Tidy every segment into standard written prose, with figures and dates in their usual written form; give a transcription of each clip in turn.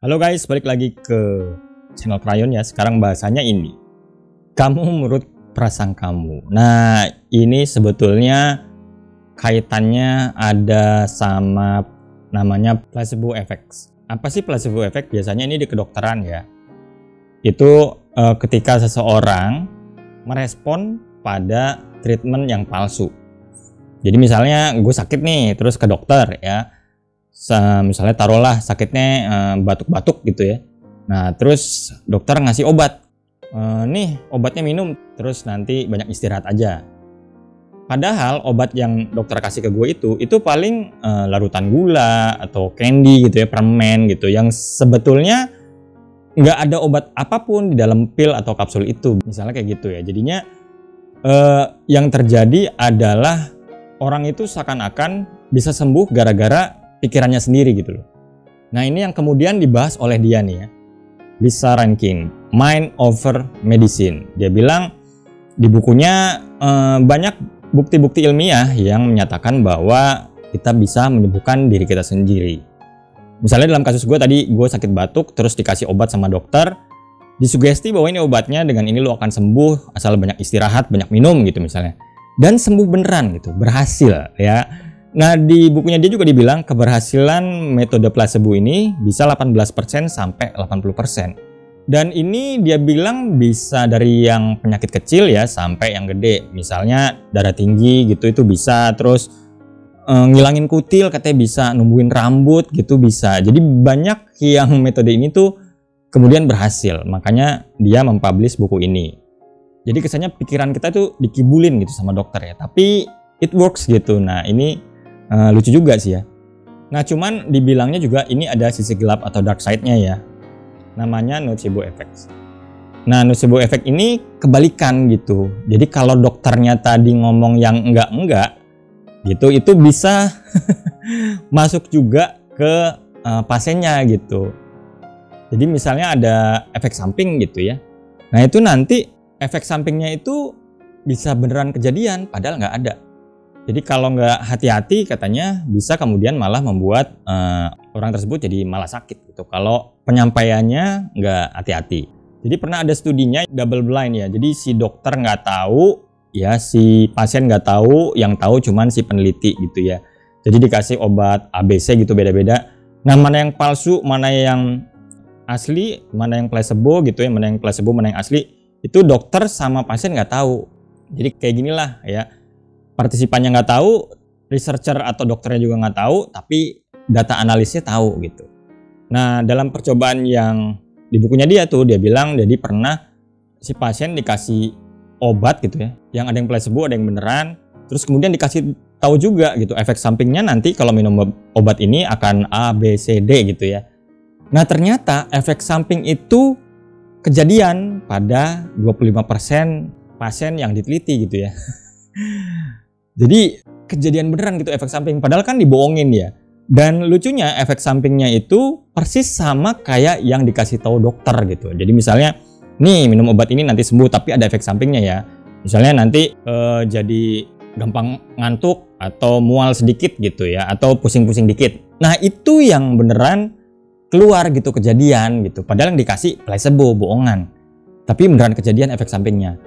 Halo guys, balik lagi ke channel Krayon ya. Sekarang bahasanya ini. Kamu menurut perasaan kamu. Nah, ini sebetulnya kaitannya ada sama namanya placebo effect. Apa sih placebo effect? Biasanya ini di kedokteran ya. Itu ketika seseorang merespon pada treatment yang palsu. Jadi misalnya gue sakit nih, terus ke dokter ya. Misalnya taruhlah sakitnya batuk-batuk gitu ya. Nah terus dokter ngasih obat, nih obatnya minum, terus nanti banyak istirahat aja. Padahal obat yang dokter kasih ke gue itu paling larutan gula atau candy gitu ya, permen gitu, yang sebetulnya nggak ada obat apapun di dalam pil atau kapsul itu, misalnya kayak gitu ya. Jadinya yang terjadi adalah orang itu seakan-akan bisa sembuh gara-gara pikirannya sendiri gitu loh. Nah ini yang kemudian dibahas oleh dia nih ya, Lisa Rankin, Mind Over Medicine. Dia bilang di bukunya banyak bukti-bukti ilmiah yang menyatakan bahwa kita bisa menyembuhkan diri kita sendiri. Misalnya dalam kasus gue tadi, gue sakit batuk terus dikasih obat sama dokter, disugesti bahwa ini obatnya, dengan ini lo akan sembuh asal banyak istirahat, banyak minum gitu misalnya. Dan sembuh beneran gitu, berhasil ya. Nah di bukunya dia juga dibilang keberhasilan metode placebo ini bisa 18% sampai 80%. Dan ini dia bilang bisa dari yang penyakit kecil ya sampai yang gede. Misalnya darah tinggi gitu itu bisa, terus ngilangin kutil katanya bisa, numbuhin rambut gitu bisa. Jadi banyak yang metode ini tuh kemudian berhasil. Makanya dia mempublish buku ini. Jadi kesannya pikiran kita tuh dikibulin gitu sama dokter ya. Tapi it works gitu. Nah ini lucu juga sih ya. Nah cuman dibilangnya juga ini ada sisi gelap atau dark side-nya ya. Namanya nocebo effect. Nah nocebo effect ini kebalikan gitu. Jadi kalau dokternya tadi ngomong yang enggak gitu, itu bisa masuk juga ke pasiennya gitu. Jadi misalnya ada efek samping gitu ya. Nah itu nanti efek sampingnya itu bisa beneran kejadian padahal nggak ada. Jadi kalau nggak hati-hati katanya bisa kemudian malah membuat orang tersebut jadi malah sakit gitu. Kalau penyampaiannya nggak hati-hati. Jadi pernah ada studinya double blind ya. Jadi si dokter nggak tahu ya, si pasien nggak tahu, yang tahu cuman si peneliti gitu ya. Jadi dikasih obat ABC gitu beda-beda. Nah mana yang palsu, mana yang asli, mana yang placebo gitu ya, mana yang placebo, mana yang asli, itu dokter sama pasien nggak tahu. Jadi kayak ginilah ya. Partisipannya nggak tahu, researcher atau dokternya juga nggak tahu, tapi data analisnya tahu gitu. Nah dalam percobaan yang di bukunya dia tuh, dia bilang jadi pernah si pasien dikasih obat gitu ya, yang ada yang placebo, ada yang beneran, terus kemudian dikasih tahu juga gitu efek sampingnya nanti kalau minum obat ini akan A, B, C, D gitu ya. Nah ternyata efek samping itu kejadian pada 25% pasien yang diteliti gitu ya. Jadi kejadian beneran gitu efek samping, padahal kan dibohongin ya. Dan lucunya efek sampingnya itu persis sama kayak yang dikasih tahu dokter gitu. Jadi misalnya nih minum obat ini nanti sembuh, tapi ada efek sampingnya ya. Misalnya nanti jadi gampang ngantuk atau mual sedikit gitu ya, atau pusing-pusing dikit. Nah itu yang beneran keluar gitu kejadian gitu. Padahal yang dikasih placebo, bohongan. Tapi beneran kejadian efek sampingnya.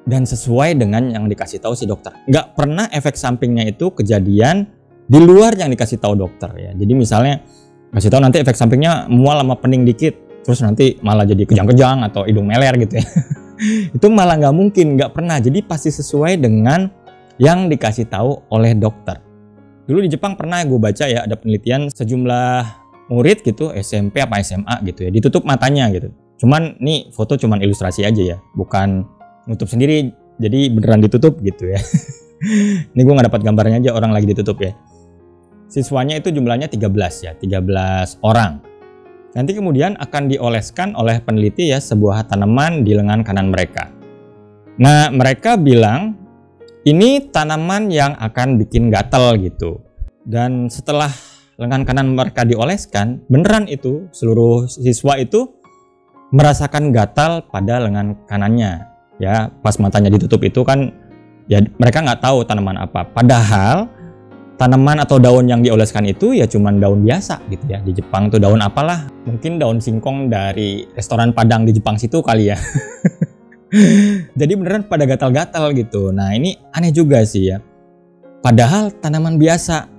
Dan sesuai dengan yang dikasih tahu si dokter. Nggak pernah efek sampingnya itu kejadian di luar yang dikasih tahu dokter ya. Jadi misalnya kasih tahu nanti efek sampingnya mual sama pening dikit, terus nanti malah jadi kejang-kejang atau hidung meler gitu ya. Itu malah nggak mungkin, nggak pernah. Jadi pasti sesuai dengan yang dikasih tahu oleh dokter. Dulu di Jepang pernah gue baca ya, ada penelitian sejumlah murid gitu, SMP apa SMA gitu ya, ditutup matanya gitu. Cuman nih foto cuman ilustrasi aja ya, bukan nutup sendiri, jadi beneran ditutup gitu ya. Ini gue nggak dapat gambarnya aja, orang lagi ditutup ya. Siswanya itu jumlahnya 13 ya, 13 orang. Nanti kemudian akan dioleskan oleh peneliti ya sebuah tanaman di lengan kanan mereka. Nah mereka bilang ini tanaman yang akan bikin gatal gitu. Dan setelah lengan kanan mereka dioleskan, beneran itu seluruh siswa itu merasakan gatal pada lengan kanannya. Ya pas matanya ditutup itu kan ya mereka nggak tahu tanaman apa. Padahal tanaman atau daun yang dioleskan itu ya cuman daun biasa gitu ya. Di Jepang tuh daun apalah, mungkin daun singkong dari restoran Padang di Jepang situ kali ya. Jadi beneran pada gatal-gatal gitu. Nah ini aneh juga sih ya. Padahal tanaman biasa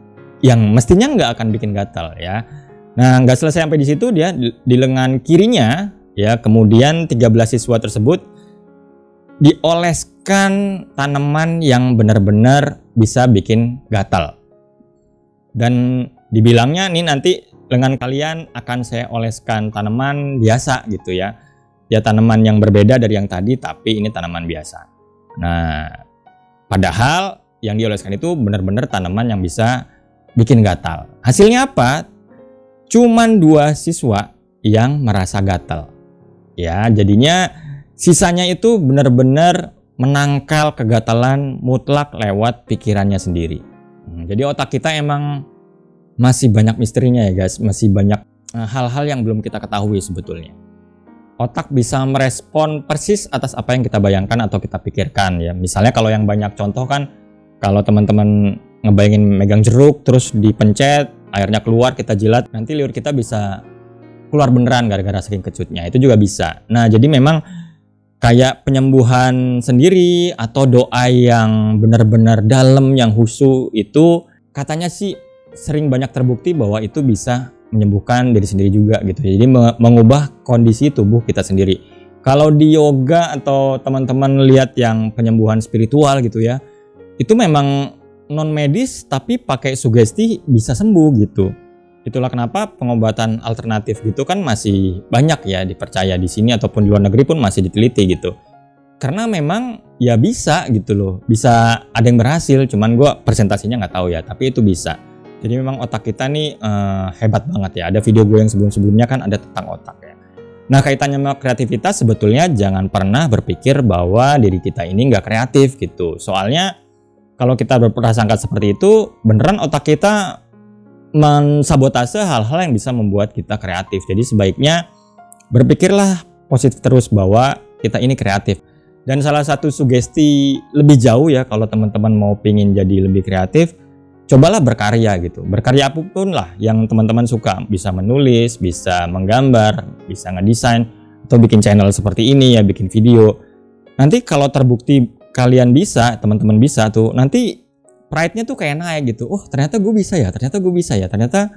yang mestinya nggak akan bikin gatal ya. Nah nggak selesai sampai di situ, dia di lengan kirinya ya, kemudian 13 siswa tersebut dioleskan tanaman yang benar-benar bisa bikin gatal. Dan dibilangnya nih nanti lengan kalian akan saya oleskan tanaman biasa gitu ya. Ya tanaman yang berbeda dari yang tadi, tapi ini tanaman biasa. Nah, padahal yang dioleskan itu benar-benar tanaman yang bisa bikin gatal. Hasilnya apa? Cuman 2 siswa yang merasa gatal. Ya, jadinya sisanya itu benar-benar menangkal kegatalan mutlak lewat pikirannya sendiri. Jadi otak kita emang masih banyak misterinya ya guys, masih banyak hal-hal yang belum kita ketahui sebetulnya. Otak bisa merespon persis atas apa yang kita bayangkan atau kita pikirkan ya. Misalnya kalau yang banyak contoh kan, kalau teman-teman ngebayangin megang jeruk terus dipencet, airnya keluar, kita jilat, nanti liur kita bisa keluar beneran gara-gara saking kecutnya. Itu juga bisa. Nah, jadi memang kayak penyembuhan sendiri atau doa yang benar-benar dalam, yang khusyuk itu katanya sih sering banyak terbukti bahwa itu bisa menyembuhkan diri sendiri juga gitu. Jadi mengubah kondisi tubuh kita sendiri. Kalau di yoga atau teman-teman lihat yang penyembuhan spiritual gitu ya, itu memang non medis tapi pakai sugesti bisa sembuh gitu. Itulah kenapa pengobatan alternatif gitu kan masih banyak ya dipercaya di sini ataupun di luar negeri pun masih diteliti gitu. Karena memang ya bisa gitu loh, bisa ada yang berhasil, cuman gue presentasinya nggak tahu ya, tapi itu bisa. Jadi memang otak kita nih hebat banget ya. Ada video gue yang sebelum-sebelumnya kan ada tentang otak ya. Nah kaitannya sama kreativitas, sebetulnya jangan pernah berpikir bahwa diri kita ini nggak kreatif gitu. Soalnya kalau kita berprasangka seperti itu, beneran otak kita mensabotase hal-hal yang bisa membuat kita kreatif. Jadi sebaiknya berpikirlah positif terus bahwa kita ini kreatif. Dan salah satu sugesti lebih jauh ya, kalau teman-teman mau pingin jadi lebih kreatif, cobalah berkarya gitu. Berkarya apapun lah yang teman-teman suka. Bisa menulis, bisa menggambar, bisa ngedesain, atau bikin channel seperti ini ya, bikin video. Nanti kalau terbukti kalian bisa, teman-teman bisa tuh, nanti pride-nya tuh kayak naik gitu. Oh ternyata gue bisa ya, ternyata gue bisa ya, ternyata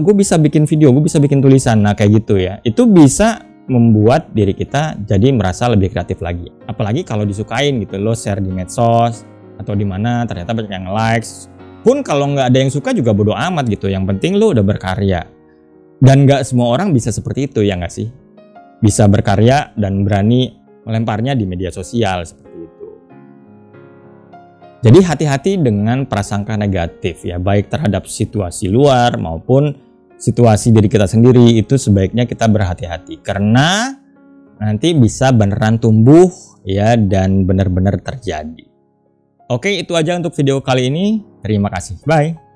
gue bisa bikin video, gue bisa bikin tulisan. Nah kayak gitu ya. Itu bisa membuat diri kita jadi merasa lebih kreatif lagi. Apalagi kalau disukain gitu, lo share di medsos atau di mana ternyata banyak yang likes. Pun kalau nggak ada yang suka juga bodo amat gitu. Yang penting lo udah berkarya. Dan nggak semua orang bisa seperti itu ya nggak sih? Bisa berkarya dan berani melemparnya di media sosial seperti itu. Jadi hati-hati dengan prasangka negatif ya, baik terhadap situasi luar maupun situasi diri kita sendiri. Itu sebaiknya kita berhati-hati karena nanti bisa beneran tumbuh ya dan benar-benar terjadi. Oke, itu aja untuk video kali ini. Terima kasih. Bye.